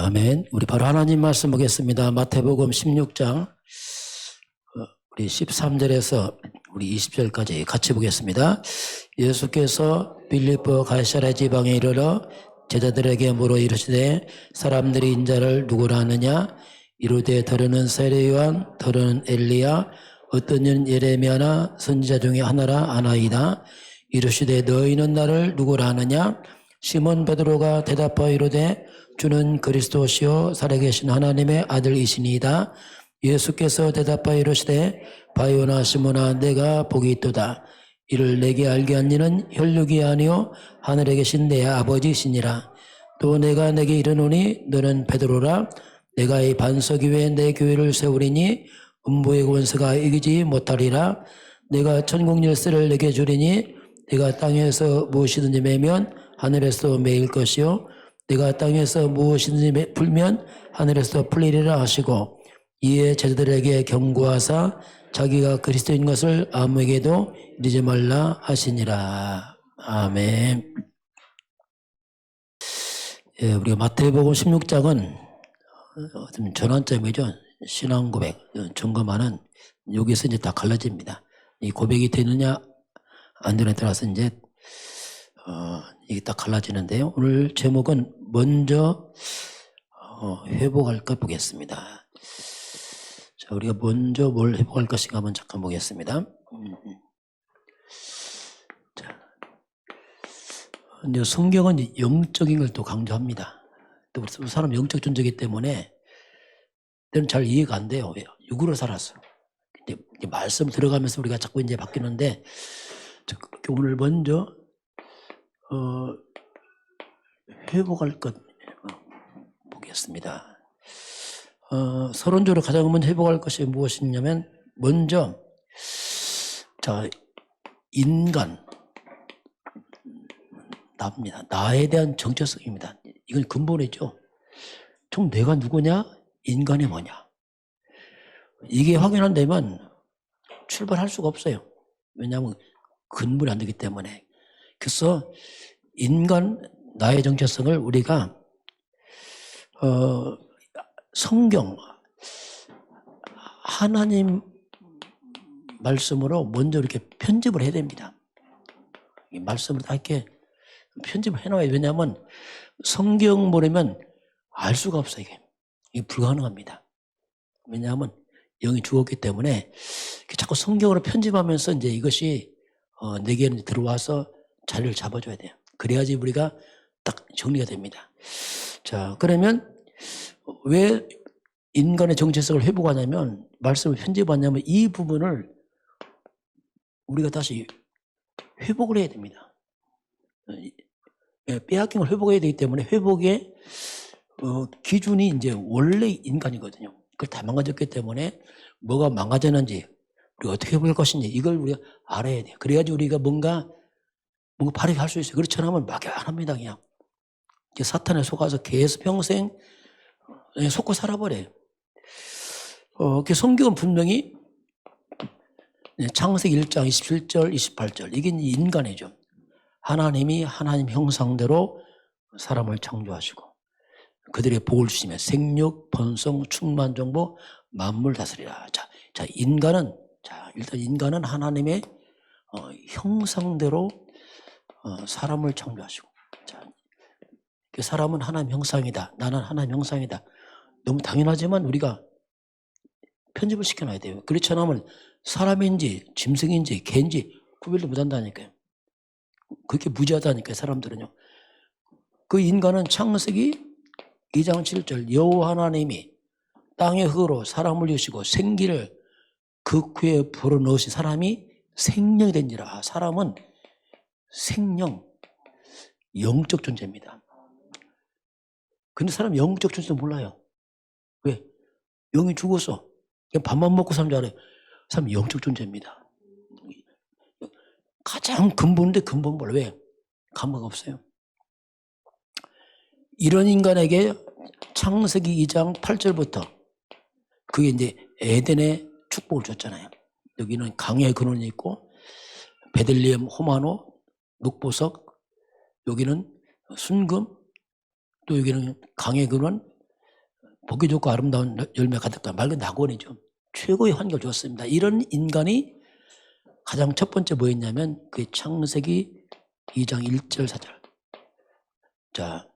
아멘. 우리 바로 하나님 말씀 보겠습니다. 마태복음 16장 우리 13절에서 우리 20절까지 같이 보겠습니다. 예수께서 빌립보 가이사랴 지방에 이르러 제자들에게 물어 이르시되 사람들이 인자를 누구라 하느냐? 이르되 더러는 세례 요한, 더러는 엘리야, 어떤 이는 예레미야나 선지자 중에 하나라 하나이다. 이르시되 너희는 나를 누구라 하느냐? 시몬 베드로가 대답하여 이르되 주는 그리스도시요 살아계신 하나님의 아들이시니이다. 예수께서 대답하여 이르시되 바요나 시몬아 내가 복이 있도다. 이를 내게 알게 한 이는 혈육이 아니요 하늘에 계신 내 아버지시니라. 또 내가 내게 이르노니 너는 베드로라. 내가 이 반석 위에 내 교회를 세우리니 음부의 권세가 이기지 못하리라. 내가 천국 열쇠를 내게 주리니 내가 땅에서 무엇이든지 매면 하늘에서 매일 것이요 내가 땅에서 무엇이든지 풀면 하늘에서 풀리리라 하시고 이에 제자들에게 경고하사 자기가 그리스도인 것을 아무에게도 이르지 말라 하시니라. 아멘. 예, 우리가 마태복음 16장은 어떤 전환점이죠. 신앙 고백, 점검하는 여기서 이제 다 갈라집니다. 이 고백이 되느냐 안 되느냐에 따라서 이제 이게 딱 갈라지는데요. 오늘 제목은 먼저 회복할 것 보겠습니다. 자, 우리가 먼저 뭘 회복할 것인가 한번 잠깐 보겠습니다. 자, 이제 성경은 영적인 걸 또 강조합니다. 또 우리 사람 영적 존재이기 때문에 때는 잘 이해가 안 돼요. 육으로 살았어. 이제 말씀 들어가면서 우리가 자꾸 이제 바뀌는데 오늘 먼저 회복할 것 보겠습니다. 서론적으로 가장 먼저 회복할 것이 무엇이냐면 먼저 자 인간 나입니다. 나에 대한 정체성입니다. 이건 근본이죠. 총 내가 누구냐? 인간이 뭐냐? 이게 확인 안 되면 출발할 수가 없어요. 왜냐하면 근본이 안 되기 때문에. 그래서 인간 나의 정체성을 우리가 성경 하나님 말씀으로 먼저 이렇게 편집을 해야 됩니다. 이 말씀을 다 이렇게 편집을 해놔야 돼요. 왜냐하면 성경 모르면 알 수가 없어요. 이게 불가능합니다. 왜냐하면 영이 죽었기 때문에 자꾸 성경으로 편집하면서 이제 이것이 내게는 들어와서 자리를 잡아줘야 돼요. 그래야지 우리가 딱 정리가 됩니다. 자, 그러면 왜 인간의 정체성을 회복하냐면 말씀을 편집하냐면 이 부분을 우리가 다시 회복을 해야 됩니다. 빼앗긴 걸 회복해야 되기 때문에 회복의 기준이 이제 원래 인간이거든요. 그걸 다 망가졌기 때문에 뭐가 망가졌는지 우리가 어떻게 회복할 것인지 이걸 우리가 알아야 돼요. 그래야지 우리가 뭔가 바르게 할 수 있어요. 그렇지 않으면 막연합니다. 그냥 사탄에 속아서 계속 평생 속고 살아버려요. 그 성경은 분명히 창세기 1장 27절 28절 이게 인간이죠. 하나님이 하나님 형상대로 사람을 창조하시고 그들의 복을 주시며 생육, 번성, 충만, 정복, 만물 다스리라. 자, 일단 인간은 하나님의 형상대로 사람을 창조하시고, 자, 그 사람은 하나님 형상이다. 나는 하나님 형상이다. 너무 당연하지만 우리가 편집을 시켜놔야 돼요. 그렇지 않으면 사람인지 짐승인지 개인지 구별도 못한다니까요. 그렇게 무지하다니까요. 사람들은요. 그 인간은 창세기 2장 7절 여호와 하나님이 땅의 흙으로 사람을 지으시고 생기를 극후에 불어넣으신 사람이 생명이 된지라. 사람은 생명, 영적 존재입니다. 근데 사람 영적 존재 몰라요. 왜? 영이 죽었어. 그냥 밥만 먹고 사는 줄 알아요. 사람 영적 존재입니다. 가장 근본인데 근본 몰라. 왜? 감각 없어요. 이런 인간에게 창세기 2장 8절부터 그게 이제 에덴의 축복을 줬잖아요. 여기는 강의 근원이 있고 베들레헴 호마노 녹보석 여기는 순금 또 여기는 강의 근원 보기 좋고 아름다운 열매 가득한 맑은 낙원이죠. 최고의 환경을 주었습니다. 이런 인간이 가장 첫 번째 뭐였냐면 그 창세기 2장 1절 4절. 자,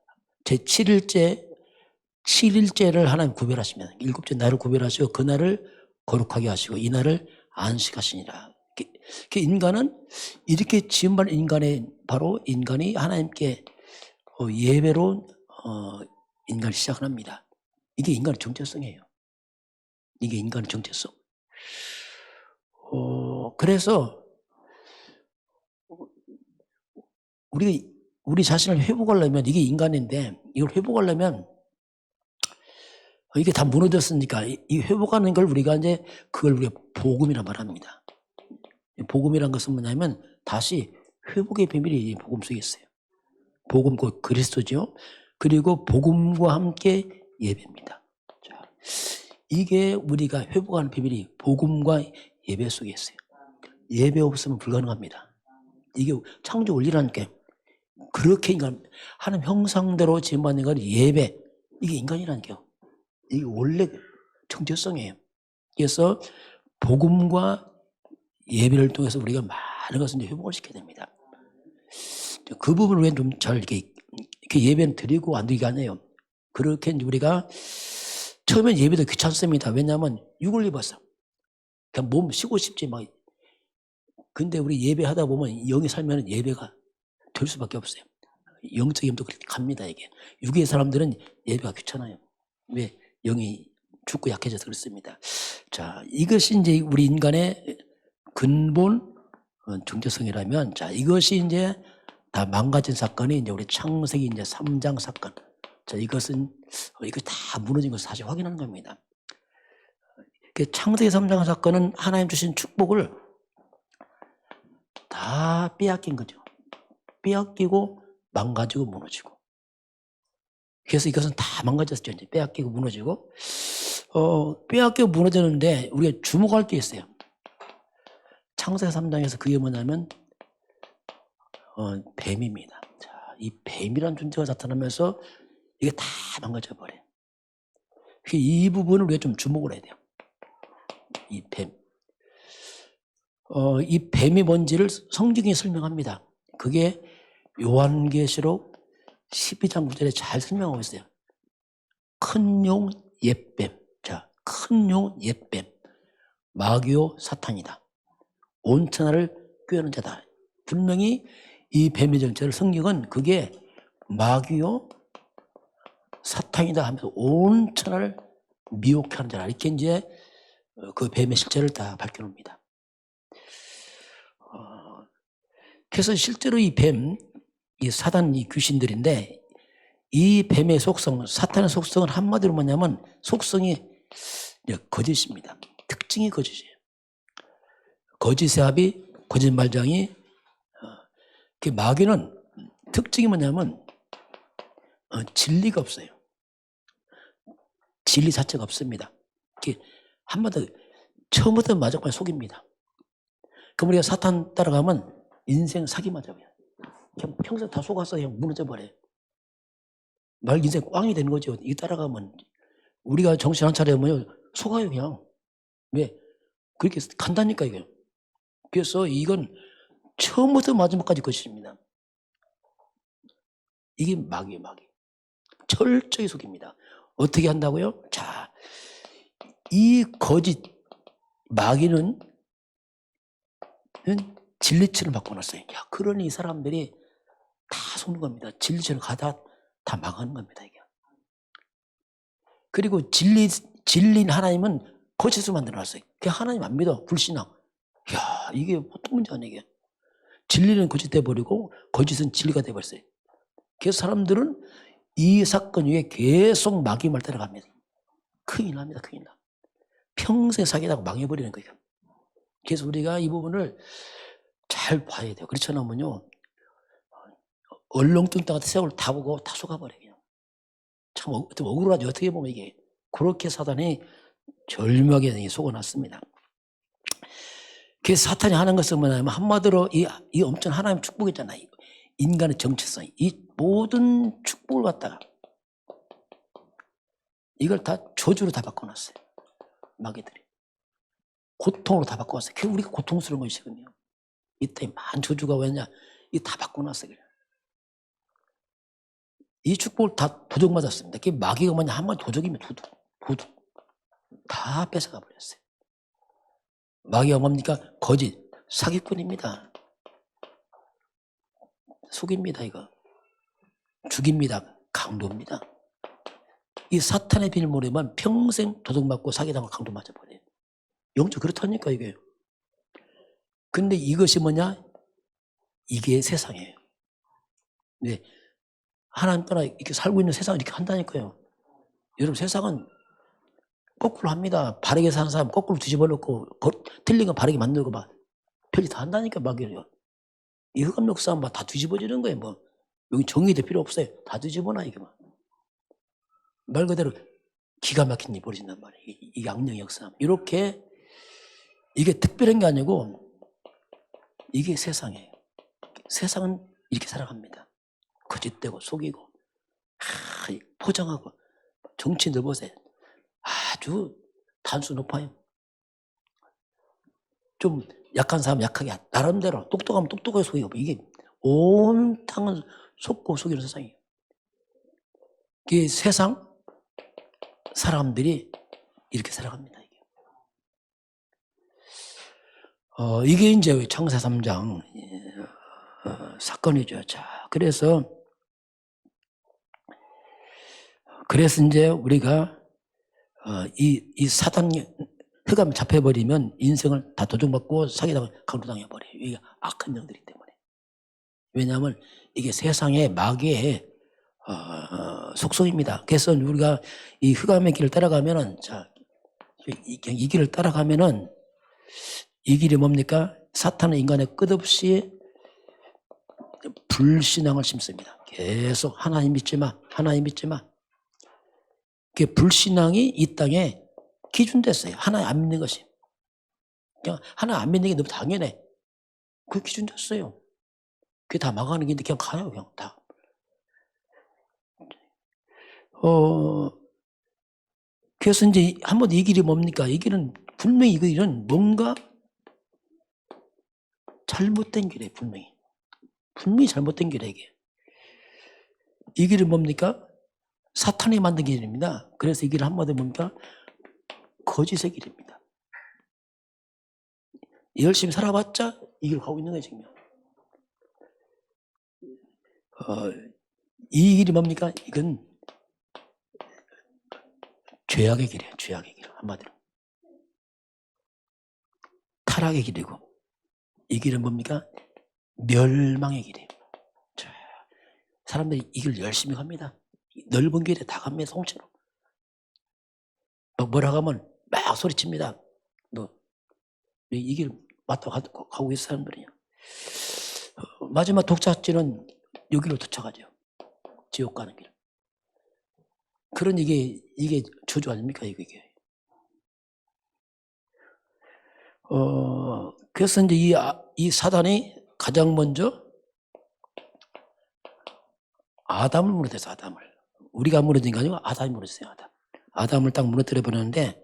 제 7일째를 하나님 구별하시면 일곱째 날을 구별하시고 그 날을 거룩하게 하시고 이 날을 안식하시니라. 그 인간은 이렇게 지음받은 인간의 바로 인간이 하나님께 예배로 인간을 시작합니다. 이게 인간의 정체성이에요. 이게 인간의 정체성. 그래서 우리 자신을 회복하려면 이게 인간인데 이걸 회복하려면 이게 다 무너졌으니까 이 회복하는 걸 우리가 이제 그걸 우리가 복음이라 말합니다. 복음이란 것은 뭐냐면 다시 회복의 비밀이 복음 속에 있어요. 복음 곧 그리스도죠. 그리고 복음과 함께 예배입니다. 자, 이게 우리가 회복하는 비밀이 복음과 예배 속에 있어요. 예배 없으면 불가능합니다. 이게 창조 원리라는 게 그렇게 인간 하나님 형상대로 지음받는 건 예배. 이게 인간이라는 게요. 이게 원래 정체성이에요. 그래서 복음과 예배를 통해서 우리가 많은 것을 이제 회복을 시켜야 됩니다. 그 부분을 우리가 좀 잘 이렇게 예배는 드리고 안 드리게 하네요. 그렇게 이제 우리가 처음엔 예배도 귀찮습니다. 왜냐하면 육을 입어서 그냥 몸 쉬고 싶지 막. 근데 우리 예배하다 보면 영이 살면 예배가 될 수밖에 없어요. 영적인 힘도 그렇게 갑니다. 이게 육의 사람들은 예배가 귀찮아요. 왜? 영이 죽고 약해져서 그렇습니다. 자, 이것이 이제 우리 인간의 근본 정체성이라면, 자, 이것이 이제 다 망가진 사건이 이제 우리 창세기 이제 3장 사건. 자, 이거 다 무너진 것을 다시 확인하는 겁니다. 창세기 3장 사건은 하나님 주신 축복을 다 빼앗긴 거죠. 빼앗기고 망가지고 무너지고. 그래서 이것은 다 망가졌죠. 이제 빼앗기고 무너지고. 빼앗기고 무너졌는데 우리가 주목할 게 있어요. 창세기 3장에서 그게 뭐냐면 뱀입니다. 자, 이 뱀이라는 존재가 나타나면서 이게 다 망가져 버려요. 이 부분을 우리가 좀 주목을 해야 돼요. 이 뱀. 이 뱀이 뭔지를 성경이 설명합니다. 그게 요한계시록 12장 9절에 잘 설명하고 있어요. 큰 용 옛뱀. 자, 큰 용 옛뱀. 마귀요 사탄이다. 온 천하를 꾀하는 자다. 분명히 이 뱀의 정체를 성경은 그게 마귀요 사탄이다 하면서 온 천하를 미혹해 하는 자라. 이렇게 이제 그 뱀의 실체를 다 밝혀놓습니다. 그래서 실제로 이 뱀, 이 사단, 이 귀신들인데 이 뱀의 속성, 사탄의 속성은 한마디로 뭐냐면 속성이 거짓입니다. 특징이 거짓이에요. 거짓의 합이 거짓말장이. 그 마귀는 특징이 뭐냐면 진리가 없어요. 진리 자체가 없습니다. 한마디로 처음부터 마지막까지 속입니다. 그럼 우리가 사탄 따라가면 인생 사기 맞아요. 그냥 평생 다 속아서 그냥 무너져 버려요. 말 인생 꽝이 되는 거죠. 이 따라가면 우리가 정신 안 차리면 속아요 그냥. 왜? 그렇게 간다니까 이게. 그래서 이건 처음부터 마지막까지 거짓입니다. 이게 마귀예요, 마귀. 철저히 속입니다. 어떻게 한다고요? 자, 이 거짓 마귀는 진리처럼 바꿔놨어요. 야, 그러니 이 사람들이 다 속는 겁니다. 진리처럼 가다 다 망하는 겁니다, 이게. 그리고 진리인 하나님은 거짓으로 만들어놨어요. 그 하나님 안 믿어, 불신앙. 야, 이게 보통 문제 아니에요. 진리는 거짓 돼버리고 거짓은 진리가 돼버렸어요. 그래서 사람들은 이 사건 위에 계속 마귀 말 따라갑니다. 큰일 납니다, 큰일 나. 평생 사귀다가 망해버리는 거예요. 그래서 우리가 이 부분을 잘 봐야 돼요. 그렇지 않으면요, 얼렁뚱땅 같은 세월 다 보고 다 속아버려요. 그냥. 참 억울하죠. 어떻게 보면 이게. 그렇게 사단이 절묘하게 속아놨습니다. 그래서 사탄이 하는 것은 뭐냐면 한마디로 이 엄청 하나님 축복이잖아요. 인간의 정체성. 이 모든 축복을 갖다가 이걸 다 저주로 다 바꿔놨어요. 마귀들이. 고통으로 다 바꿔놨어요. 결국 우리가 고통스러운 것이거든요. 이때 많은 저주가 왜냐? 이 다 바꿔놨어요. 그냥. 이 축복을 다 도적맞았습니다. 그게 마귀가 뭐냐? 한번 도적이면 도둑. 다 뺏어가 버렸어요. 마귀가 뭡니까? 거짓, 사기꾼입니다. 속입니다, 이거. 죽입니다. 강도입니다. 이 사탄의 비밀 모르면 평생 도둑맞고 사기당하고 강도 맞아버려요. 영적 그렇다니까, 이게. 근데 이것이 뭐냐? 이게 세상이에요. 네. 하나님 따라 이렇게 살고 있는 세상은 이렇게 한다니까요. 여러분, 세상은 거꾸로 합니다. 바르게 사는 사람 거꾸로 뒤집어 놓고, 틀린 거 바르게 만들고 막, 별이 다 한다니까, 마귀를요. 이 흑암역 싸움 막 다 뒤집어지는 거예요, 뭐. 여기 정의도 필요 없어요. 다 뒤집어놔, 이게 막. 말 그대로 기가 막힌 일이 벌어진단 말이에요. 이 양령의 역사. 이렇게, 이게 특별한 게 아니고, 이게 세상이에요. 세상은 이렇게 살아갑니다. 거짓되고 속이고, 포장하고, 정치인들 보세요. 아주 단수 높아요. 좀 약한 사람 약하게, 나름대로 똑똑하면 똑똑하게 속이고, 이게 온탕은 속고 속이는 세상이에요. 이게 세상, 사람들이 이렇게 살아갑니다. 이게 이제 창세 3장 사건이죠. 자, 그래서 이제 우리가 이 사단 흑암 잡혀버리면 인생을 다 도둑맞고 사기당하고 강도당해버려요. 이게 악한 영들이기 때문에. 왜냐하면 이게 세상의 마귀의 속성입니다. 그래서 우리가 이 흑암의 길을 따라가면은, 자, 이 길을 따라가면은 이 길이 뭡니까? 사탄은 인간의 끝없이 불신앙을 심습니다. 계속 하나님 믿지 마, 하나님 믿지 마. 그 불신앙이 이 땅에 기준됐어요. 하나님 안 믿는 것이. 그냥 하나님 안 믿는 게 너무 당연해. 그 기준됐어요. 그게 다 망하는 길인데 그냥 가요, 그냥 다. 그래서 이제 한번 이 길이 뭡니까? 이 길은 분명히 이 길은 뭔가 잘못된 길이에요, 분명히. 분명히 잘못된 길이에요, 이게. 이 길은 뭡니까? 사탄이 만든 길입니다. 그래서 이 길은 한마디로 뭡니까? 거짓의 길입니다. 열심히 살아봤자 이 길을 가고 있는 거예요, 지금. 이 길이 뭡니까? 이건 죄악의 길이에요, 죄악의 길. 한마디로. 타락의 길이고, 이 길은 뭡니까? 멸망의 길이에요. 자, 사람들이 이 길을 열심히 갑니다. 넓은 길에 다 갑니다, 통째로. 막 뭐라고 하면 막 소리칩니다. 이 길 맞다 가고 있는 사람들이요. 마지막 독자지는 여기로 도착하죠. 지옥 가는 길. 그런 이게 저주 아닙니까, 이게. 그래서 이제 이 사단이 가장 먼저 아담을 무너뜨렸어요, 아담을. 우리가 무너진 게 아니고 아담이 무너졌어요, 아담. 아담을 딱 무너뜨려 버렸는데,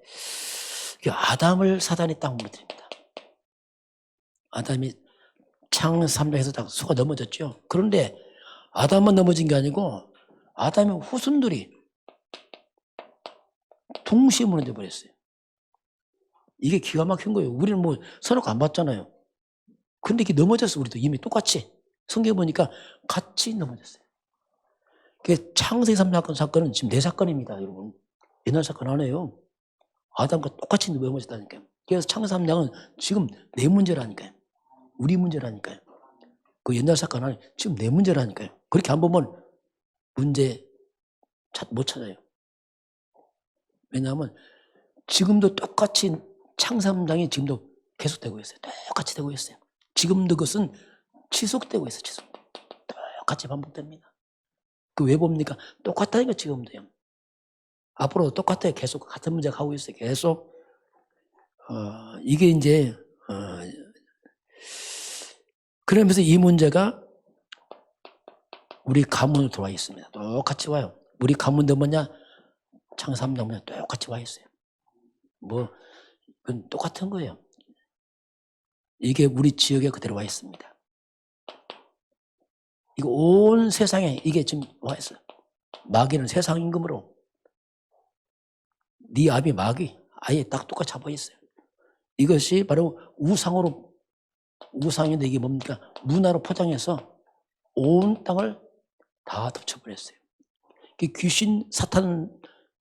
아담을 사단이 딱 무너뜨립니다. 아담이 창세 3장에서 딱 속아 넘어졌죠. 그런데 아담만 넘어진 게 아니고 아담의 후손들이 동시에 무너져 버렸어요. 이게 기가 막힌 거예요. 우리는 뭐 서로 안 봤잖아요. 근데 이게 넘어졌어, 우리도 이미 똑같이. 성경 보니까 같이 넘어졌어요. 그 창세 3장 사건은 지금 4사건입니다, 여러분. 옛날 사건 아니에요. 아담과 똑같이 넘어졌다니까요. 그래서 창세 3장은 지금 내 문제라니까요. 우리 문제라니까요. 그 옛날 사건 아니에요. 지금 내 문제라니까요. 그렇게 안 보면 문제 못 찾아요. 왜냐하면 지금도 똑같이 창세 3장이 지금도 계속되고 있어요. 똑같이 되고 있어요. 지금도 그것은 지속되고 있어요. 지속. 똑같이 반복됩니다. 그 왜 봅니까? 똑같다니까 지금도요. 앞으로도 똑같아요. 계속 같은 문제가 가고 있어요. 계속. 이게 이제 그러면서 이 문제가 우리 가문으로 들어와 있습니다. 똑같이 와요. 우리 가문도 뭐냐? 창세기 3장 똑같이 와 있어요. 뭐 그건 똑같은 거예요. 이게 우리 지역에 그대로 와 있습니다. 이거 온 세상에 이게 지금 와 있어요. 마귀는 세상 임금으로 네 앞이 마귀 아예 딱 똑같이 잡아 있어요. 이것이 바로 우상인데 이게 뭡니까? 문화로 포장해서 온 땅을 다 덮쳐버렸어요. 귀신 사탄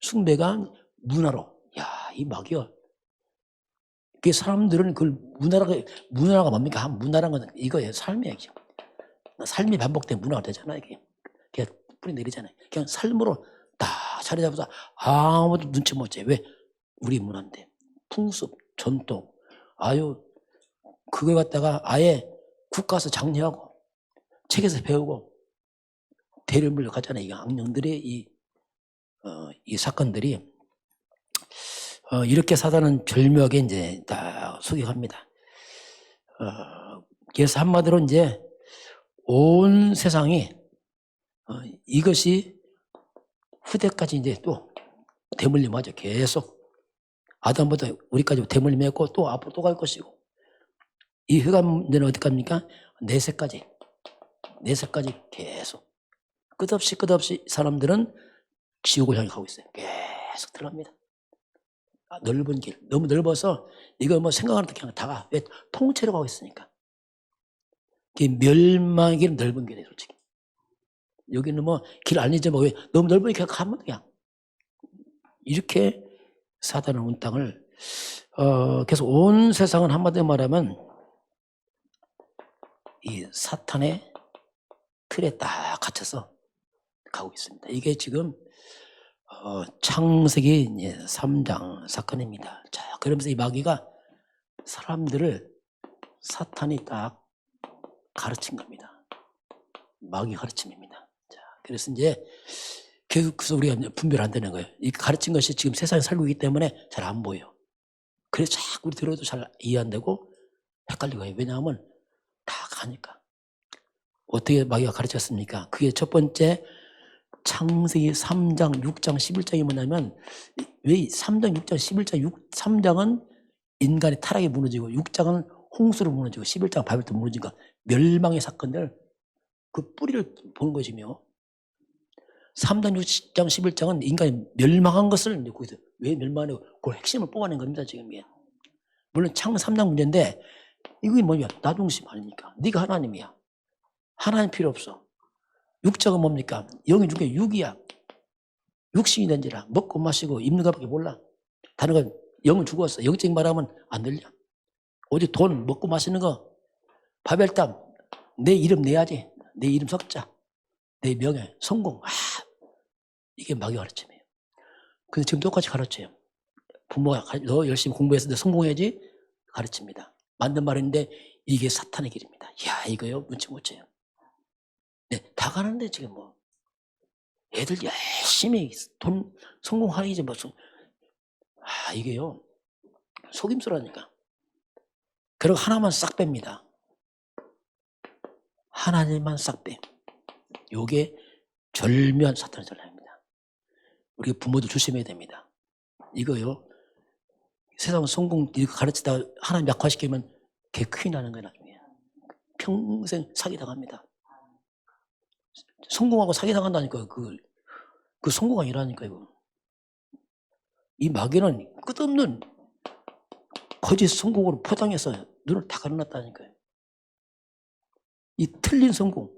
숭배가 문화로. 야, 이 마귀야. 그 사람들은 그걸 문화가 뭡니까? 문화라는 건 이거예요. 삶이에요. 삶이 반복된 문화가 되잖아요. 이게 그냥 뿌리 내리잖아요. 그냥 삶으로 다 자리 잡아서 아무도 눈치 못 채. 왜? 우리 문화인데 풍습, 전통, 아유 그걸 갖다가 아예 국가에서 장려하고 책에서 배우고 대를 물려가잖아요. 이 악령들의 이 사건들이 이렇게 사단은 절묘하게 이제 다 소개합니다. 그래서 한마디로 이제 온 세상이 이것이 후대까지 이제 또 대물림 하죠. 계속 아담부터 우리까지 대물림 했고 또 앞으로 또 갈 것이고 이 흑암대는 어디 갑니까? 내세까지 계속 끝없이 사람들은 지옥을 향해 가고 있어요. 계속 들어갑니다. 넓은 길 너무 넓어서 이거 뭐 생각하는 데 그냥 다가 왜 통째로 가고 있으니까 멸망의 길은 넓은 길이에요. 솔직히 여기는 뭐 길 아니죠. 뭐 왜 너무 넓으니까 가면 그냥 이렇게 사단은 온 땅을 계속 온 세상은 한마디로 말하면 이 사탄의 틀에 딱 갇혀서 가고 있습니다. 이게 지금 창세기 3장 사건입니다. 자, 그러면서 이 마귀가 사람들을 사탄이 딱 가르친 겁니다. 마귀 가르침입니다. 자, 그래서 이제 그래서 우리가 분별 안 되는 거예요. 이 가르친 것이 지금 세상에 살고 있기 때문에 잘 안 보여. 그래서 자꾸 우리 들어도 잘 이해 안 되고 헷갈리고 해요. 왜냐하면 다 가니까. 어떻게 마귀가 가르쳤습니까? 그게 첫 번째 창세기 3장, 6장, 11장이 뭐냐면 왜 3장, 6장, 11장, 3장은 인간의 타락이 무너지고 6장은 홍수로 무너지고 11장은 바벨탑 무너지니까 멸망의 사건들 그 뿌리를 보는 것이며 3장, 6장, 11장은 인간이 멸망한 것을 거기서 왜 멸망하냐고 그걸 핵심을 뽑아낸 겁니다. 지금 이게. 물론 창 3장 문제인데 이게 뭐냐? 나 중심 아닙니까? 네가 하나님이야. 하나님 필요 없어. 육자가 뭡니까? 영이 중에 육이야. 육신이 된지라 먹고 마시고 입는 것밖에 몰라. 다른 건 영은 죽었어. 영적인 말하면 안 들려. 오직 돈 먹고 마시는 거 바벨탑 내 이름 내야지. 내 이름 석자. 내 명예 성공. 이게 마귀 가르침이에요. 근데 지금 똑같이 가르쳐요. 부모가 너 열심히 공부해서 너 성공해야지 가르칩니다. 맞는 말인데 이게 사탄의 길입니다. 야 이거요 눈치 못 채요. 네, 다 가는데 지금 뭐 애들 열심히 돈 성공하기지 무슨 이게요 속임수라니까. 그리고 하나만 싹 뺍니다. 하나님만 싹 빼. 요게 절묘한 사탄의 전략입니다. 우리 부모도 조심해야 됩니다. 이거요 세상 성공 이렇게 가르치다가 하나님 약화시키면 개 큰일 나는 거예요. 나중에 평생 사기당합니다. 성공하고 사기당한다니까요. 그 성공 아니라니까 이거. 이 마귀는 끝없는 거짓 성공으로 포장해서 눈을 다 가려놨다니까요. 이 틀린 성공,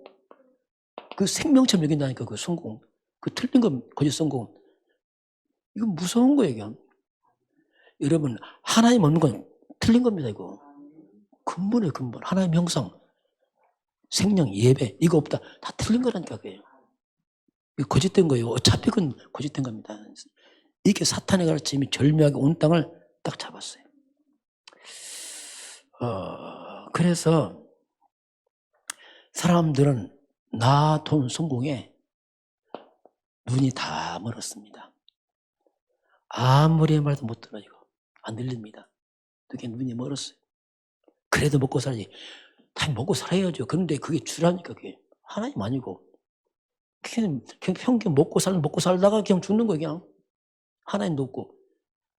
그 생명처럼 여긴다니까 그 성공, 그 틀린 건 거짓 성공. 이거 무서운 거예요. 이게. 여러분 하나님 없는 건 틀린 겁니다. 이거 근본이에요. 근본. 하나님 형상, 생명, 예배 이거 없다. 다 틀린 거라니까 그게. 이거 거짓된 거예요. 어차피 그건 거짓된 겁니다. 이게 사탄의 가르침이 절묘하게 온 땅을 딱 잡았어요. 그래서 사람들은 나, 돈, 성공에 눈이 다 멀었습니다. 아무리 말도 못 들어요. 이거. 안 들립니다. 그게 눈이 멀었어요. 그래도 먹고 살아야지. 다 먹고 살아야죠. 그런데 그게 주라니까 그게. 하나님 아니고. 그냥 평균 먹고 살다가 그냥 죽는 거예요. 그냥. 하나님 돕고.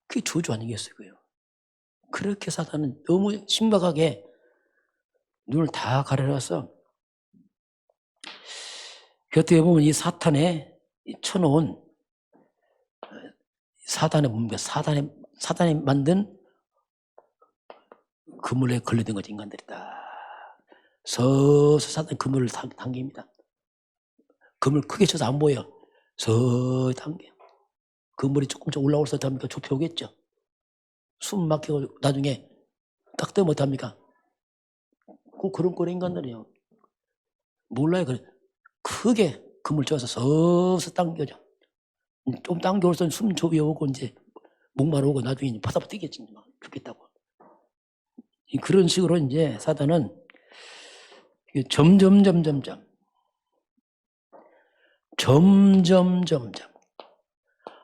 그게 저주 아니겠어요, 그요. 그렇게 사단은 너무 심각하게 눈을 다 가려놔서, 어떻게 보면 이 사탄에 쳐놓은 사단의 몸과 사단이 만든 그물에 걸려든 거지, 인간들이다. 서서 사단이 그물을 당깁니다. 그물 크게 쳐서 안 보여. 서서히 당겨. 그물이 조금씩 올라올서 합니까? 좁혀오겠죠. 숨 막히고 나중에 딱 뜨면 어떡합니까? 그런 꼴의 인간들이요. 몰라요. 그래. 크게 그물 쳐서 서서 당겨져. 좀 당겨올서 숨 조여오고 이제 목마르고 나중에 파다파 뛰겠지. 죽겠다고. 그런 식으로 이제 사단은 점점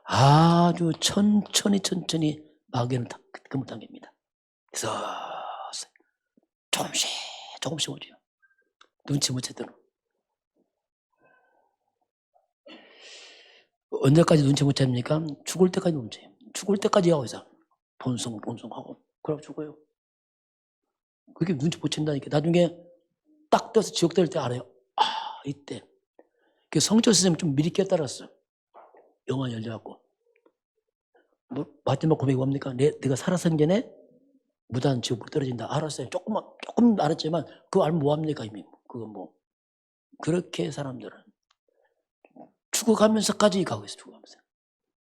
아주 천천히 마귀는 그물 당깁니다. 그래서 조금씩 오죠. 눈치 못 채도록. 언제까지 눈치 못 챕니까? 죽을 때까지 눈치. 죽을 때까지 하고 있어. 본성하고. 그러고 죽어요. 그게 눈치 못 챈다니까. 나중에 딱 떠서 지옥 될 때 알아요. 아, 이때. 그 성철 선생님 좀 미리 깨달았어. 영화 열려갖고. 뭐, 마지막 고백이 뭡니까? 내가 살아선 게네 무단 지옥으로 떨어진다. 알았어요. 조금 알았지만, 그거 알면 뭐합니까, 이미. 그거 뭐. 그렇게 사람들은. 죽어가면서까지 가고 있어,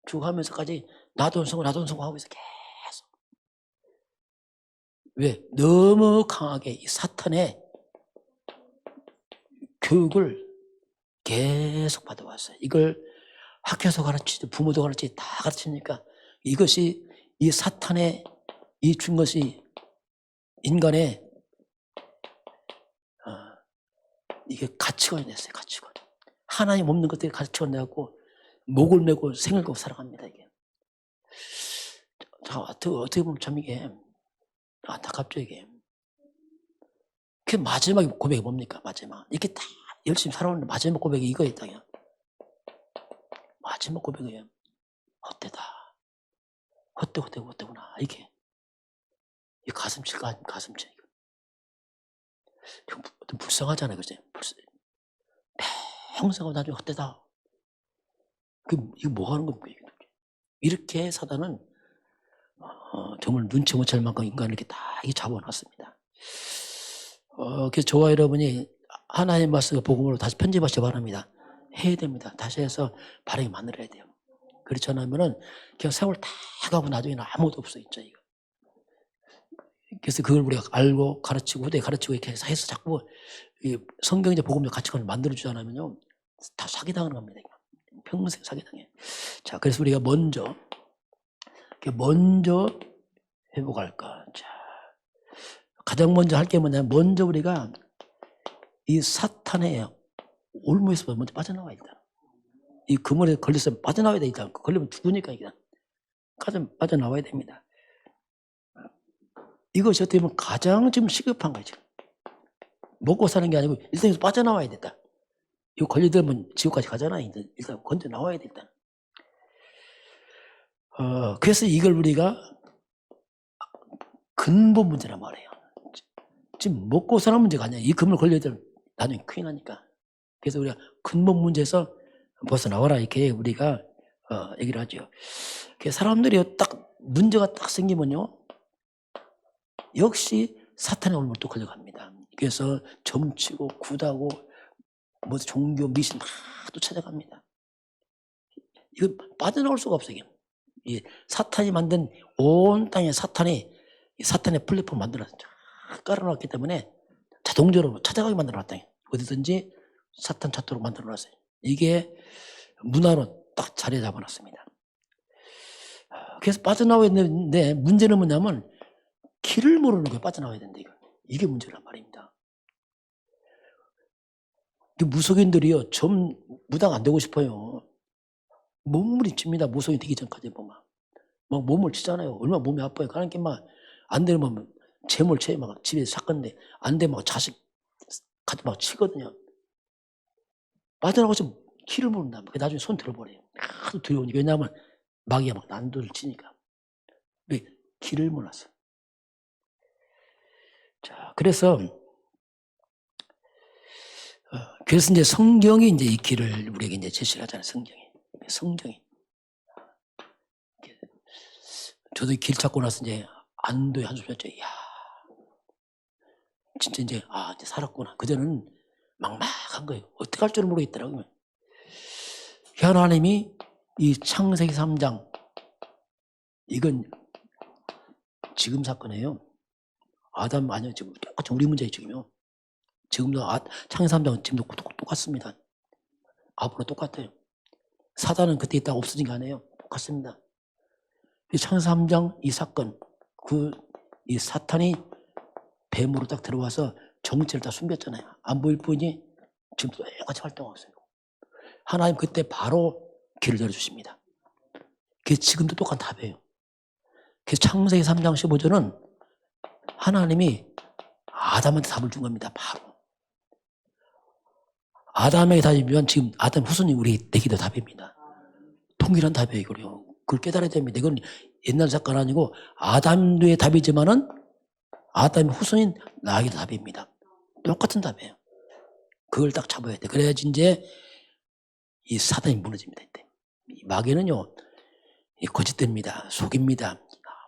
죽어가면서까지 나돈성고 하고 있어, 계속. 왜? 너무 강하게 이 사탄의 교육을 계속 받아왔어요. 이걸 학교에서 가르치고 부모도 가르치고 다 가르치니까 이것이 이 사탄의 이 준 것이 인간의 이게 가치관이 됐어요. 가치관. 하나님 없는 것들이 가치관 내갖고 목을 메고 생을 걸고 살아갑니다. 이게. 자, 어떻게 보면 참 이게 안타깝죠, 이게. 그 마지막 고백이 뭡니까? 마지막. 이렇게 다 열심히 살아오는데 마지막 고백이 이거였다. 마지막 고백이에요. 헛되다. 헛되구나. 이게. 이 가슴치가 아닌 가슴치. 좀 불쌍하잖아요. 그치? 평생 나중에 헛되다. 이거 뭐 하는 겁니까? 이렇게 사단은 정말 눈치 못 챌 만큼 인간을 이렇게 다 잡아놨습니다. 그래서 저와 여러분이 하나님 말씀과 복음으로 다시 편집하시기 바랍니다. 해야 됩니다. 다시 해서 발행이 만들어야 돼요. 그렇지 않으면은 그냥 세월 다 가고 나중에는 아무것도 없어 있죠. 이거. 그래서 그걸 우리가 알고 가르치고 후대에 가르치고 이렇게 해서 자꾸 성경적 복음적 가치관을 만들어주지 않으면요 다 사기당하는 겁니다. 평생 사기당해. 자, 그래서 우리가 먼저 회복할까. 자, 가장 먼저 할 게 뭐냐면 먼저 우리가 이 사탄의 올무에서 먼저 빠져나와야 된다. 이 그물에 걸려서 빠져나와야 돼. 일단 걸리면 죽으니까 일단 빠져나와야 됩니다. 이것이 어떻게 보면 가장 지금 시급한 거죠. 먹고 사는 게 아니고 일단 빠져나와야 된다. 이거 걸려들면 지옥까지 가잖아. 일단 건져 나와야 돼. 일단. 그래서 이걸 우리가 근본 문제란 말이에요. 지금 먹고 사는 문제가 아니야. 이 그물 걸려들 나중에 큰일 나니까. 그래서 우리가 근본 문제에서 벗어나와라 이렇게 우리가 얘기를 하죠. 사람들이 딱 문제가 딱 생기면요 역시 사탄의 올무에 또 걸려갑니다. 그래서 점치고 굿하고 뭐 종교 미신 막 또 찾아갑니다. 이거 빠져나올 수가 없어요. 이 사탄이 만든 온 땅에 사탄의 플랫폼을 만들어서 깔아놨기 때문에 자동적으로 찾아가게 만들어놨다. 어디든지 사탄 찾도록 만들어놨어요. 이게 문화로 딱 자리 잡아놨습니다. 그래서 빠져나와야 되는데 문제는 뭐냐면 길을 모르는 거예요. 빠져나와야 되는데 이게 문제란 말입니다. 무속인들이요 무당 안 되고 싶어요. 몸물이 칩니다. 무속인 되기 전까지 보면 막 몸을 치잖아요. 얼마나 몸이 아파요. 그러니까 막 안 되면 재물 채 막 집에서 샀건데 안 되면 자식 같이 막 치거든요. 빠져나가서 길을 모른다. 나중에 손 들어버려요. 하도 두려우니까. 왜냐하면 마귀가 막 난도를 치니까. 왜? 길을 몰랐어. 자, 그래서 이제 성경이 이제 이 길을 우리에게 이제 제시를 하잖아요. 성경이. 저도 이 길 찾고 나서 이제 안도의 한숨 쉬었죠. 이야, 진짜 이제 이제 살았구나. 그전에는 막막한 거예요. 어떻게 할 줄을 모르겠더라고요. 하나님이 이 창세기 3장, 이건 지금 사건이에요. 아담 아니요, 지금 똑같이 우리 문제예요. 지금도 창세기 3장은 지금도 똑같습니다. 앞으로 똑같아요. 사단은 그때 있다가 없어진 게 아니에요. 똑같습니다. 이 창세기 3장 이 사건, 이 사탄이 뱀으로 딱 들어와서 정체를 다 숨겼잖아요. 안 보일 뿐이 지금 똑같이 활동하고 있어요. 하나님 그때 바로 길을 열어주십니다. 그게 지금도 똑같은 답이에요. 그래서 창세기 3장 15절은 하나님이 아담한테 답을 준 겁니다. 바로. 아담에게 답이면 지금 아담 후손이 내게도 답입니다. 동일한 답이에요. 그걸 깨달아야 됩니다. 이건 옛날 사건 아니고 아담의 답이지만은 아담의 후손인 나에게도 답입니다. 똑같은 답이에요. 그걸 딱 잡아야 돼. 그래야지 이제 이 사단이 무너집니다. 이 마귀는요, 거짓됩니다. 속입니다.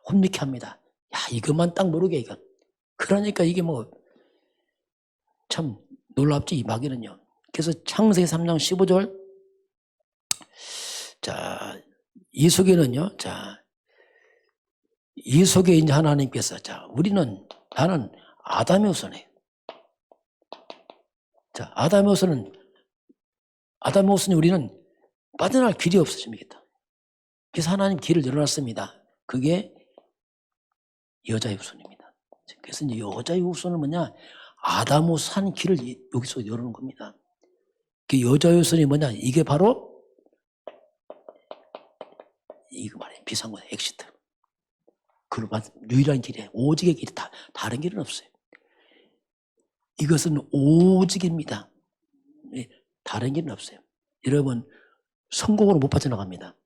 혼미케 합니다. 야, 이것만 딱 모르게, 이거. 그러니까 이게 참 놀랍지, 이 마귀는요. 그래서 창세기 3장 15절. 자, 이 속에는요, 이 속에 이제 하나님께서, 나는 아담의 후손이에요. 자, 아담의 후손이 우리는 빠져나갈 길이 없어집니다. 그래서 하나님 길을 열어놨습니다. 그게 여자의 후손입니다. 그래서 이제 여자의 후손은 뭐냐? 아담 후손 길을 여기서 열어놓은 겁니다. 그 여자의 후손이 뭐냐? 이게 바로 이거 말이에요. 비상권 엑시트. 그런 유일한 길이에요. 오직의 길이 다른 길은 없어요. 이것은 오직입니다. 다른 길은 없어요. 여러분, 성공으로 못 빠져나갑니다.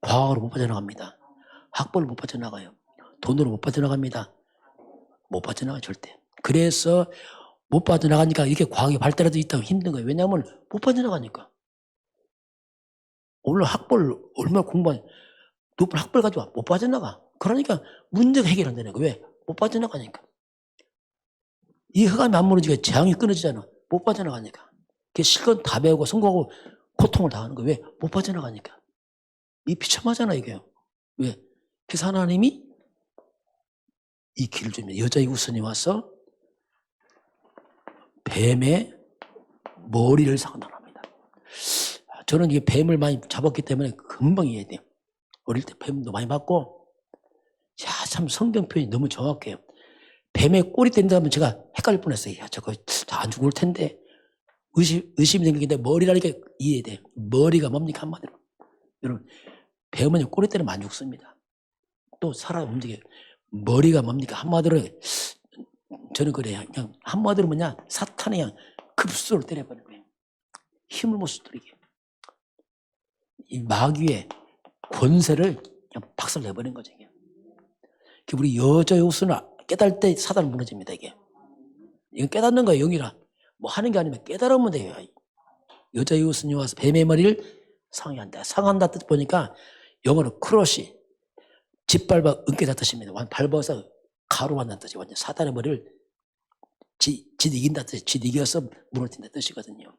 과학으로 못 빠져나갑니다. 학벌로 못 빠져나가요. 돈으로 못 빠져나갑니다. 못 빠져나가요, 절대. 그래서 못 빠져나가니까 이렇게 과학이 발달해도 있다고 힘든 거예요. 왜냐하면 못 빠져나가니까. 오늘 학벌 얼마나 공부하냐. 높은 학벌 가지고 못 빠져나가. 그러니까 문제가 해결 안 되는 거예요. 왜? 못 빠져나가니까. 이 흑암이 안 무너지게 재앙이 끊어지잖아. 못 빠져나가니까. 그게 실컷 다 배우고 성공하고 고통을 당하는 거예요. 왜? 못 빠져나가니까. 이 비참하잖아, 이게요. 왜? 그래서 하나님이 이 길을 줍니다. 여자의 후손이 와서 뱀의 머리를 상관합니다. 저는 이게 뱀을 많이 잡았기 때문에 금방 이해돼요. 어릴 때 뱀도 많이 맞고, 참 성경 표현이 너무 정확해요. 뱀의 꼬리 뗀다면 제가 헷갈릴 뻔했어요. 야, 저거 안 죽을 텐데. 의심이 생기는데 머리라니까 이해돼요. 머리가 뭡니까, 한마디로. 여러분, 뱀은 꼬리 때리면 안 죽습니다. 또 살아 움직여요. 머리가 뭡니까, 한마디로. 저는 그래요. 그냥 한마디로 뭐냐, 사탄이 그냥 급수로 때려버리는 거예요. 힘을 못 쓰도록. 이 마귀의 권세를 그냥 박살 내버린 거죠. 우리 여자의 후손을 깨달을 때 사단은 무너집니다. 이건 깨닫는 거예요. 영이라 하는 게 아니면 깨달으면 돼요. 여자의 후손이 와서 뱀의 머리를 상한다. 상한다 뜻 보니까 영어로 크러쉬, 짓밟아 은깨다 뜻입니다. 밟아서 가로 만난 뜻이 완전 사단의 머리를 지 이긴다 뜻이, 지 이겨서 무너진다 뜻이거든요.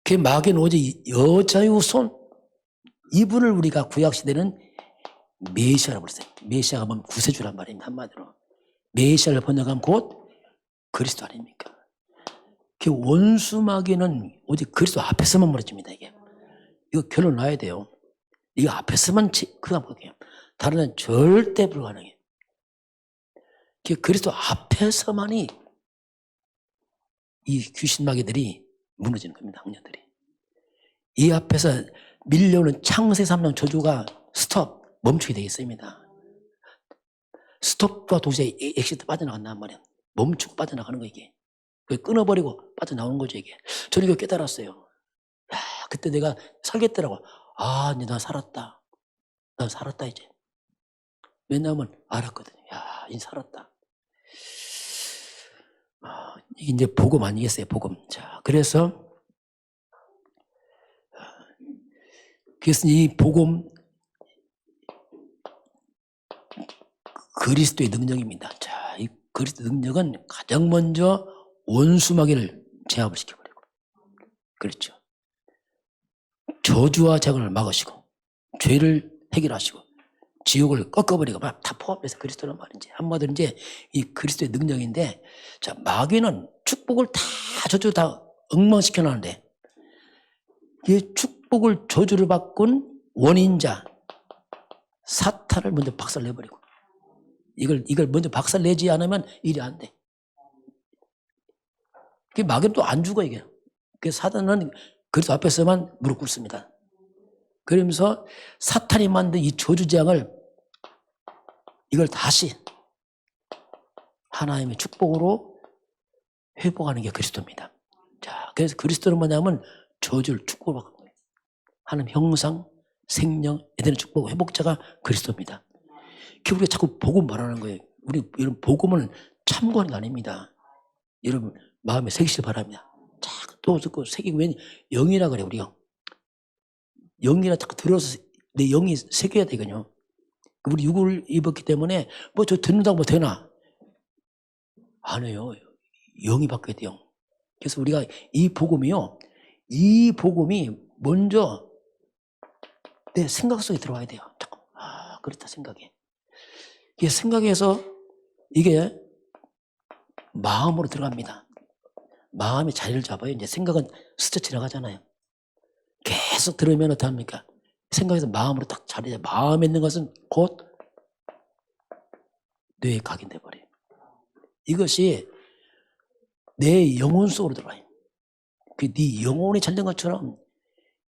그 마귀는 오직 여자의 후손, 이분을 우리가 구약시대는 메시아라고 그랬어요. 메시아가 뭐면 구세주란 말입니다. 한마디로. 메시아를 번역하면 곧 그리스도 아닙니까? 그 원수 마귀는 오직 그리스도 앞에서만 무너집니다. 이거 결론 나야 돼요. 이거 앞에서만 그가 먹게요. 다른 데는 절대 불가능해요. 그 그리스도 앞에서만이 이 귀신 마귀들이 무너지는 겁니다. 학년들이. 이 앞에서 밀려오는 창세 3장 저주가 멈추게 되겠습니다. 스톱과 동시에 엑시트 빠져나간단 말이야. 멈추고 빠져나가는 거 이게. 끊어버리고 빠져나오는 거죠 이게. 저는 이거 깨달았어요. 야, 그때 내가 살겠더라고. 아, 이제 나 살았다. 나 살았다, 이제. 왜냐하면 알았거든요. 야, 이제 살았다. 이게 이제 복음 아니겠어요, 복음. 자, 그래서 이 복음, 그리스도의 능력입니다. 자, 이 그리스도의 능력은 가장 먼저 원수마귀를 제압을 시켜버리고, 그렇죠. 저주와 재앙을 막으시고, 죄를 해결하시고, 지옥을 꺾어버리고, 막 다 포함해서 그리스도란 말인지, 한마디로 이제 이 그리스도의 능력인데, 자, 마귀는 축복을 다 저주 다 엉망시켜 놨는데, 이 축복을 저주를 바꾼 원인자, 사탄을 먼저 박살내버리고, 이걸 먼저 박살내지 않으면 일이 안 돼. 마귀는 또 안 죽어, 이게. 사탄은 그리스도 앞에서만 무릎 꿇습니다. 그러면서 사탄이 만든 이 저주장을 이걸 다시 하나님의 축복으로 회복하는 게 그리스도입니다. 자, 그래서 그리스도는 뭐냐면 저주를 축복으로 바꾼 거예요. 하나님 형상, 생명, 에덴의 축복, 회복자가 그리스도입니다. 우리가 자꾸 복음 말하는 거예요. 우리 이런 복음은 참고하는 게 아닙니다. 여러분 마음에 새기시길 바랍니다. 자꾸 또 듣고 새기고, 왜 영이라 그래, 우리가. 영이라 자꾸 들어서 내 영이 새겨야 되거든요. 우리 육을 입었기 때문에 뭐 저 듣는다고 뭐 되나? 안 해요. 영이 바뀌어야 돼요. 그래서 우리가 이 복음이요, 이 복음이 먼저 내 생각 속에 들어와야 돼요. 자꾸 아, 그렇다 생각에. 이게 생각에서 이게 마음으로 들어갑니다. 마음이 자리를 잡아요. 이제 생각은 스쳐 지나가잖아요. 계속 들으면 어떡합니까? 생각에서 마음으로 딱 자리 잡아. 마음에 있는 것은 곧 뇌에 각인돼 버려요. 이것이 내 영혼 속으로 들어와요. 네 영혼이 잘된 것처럼,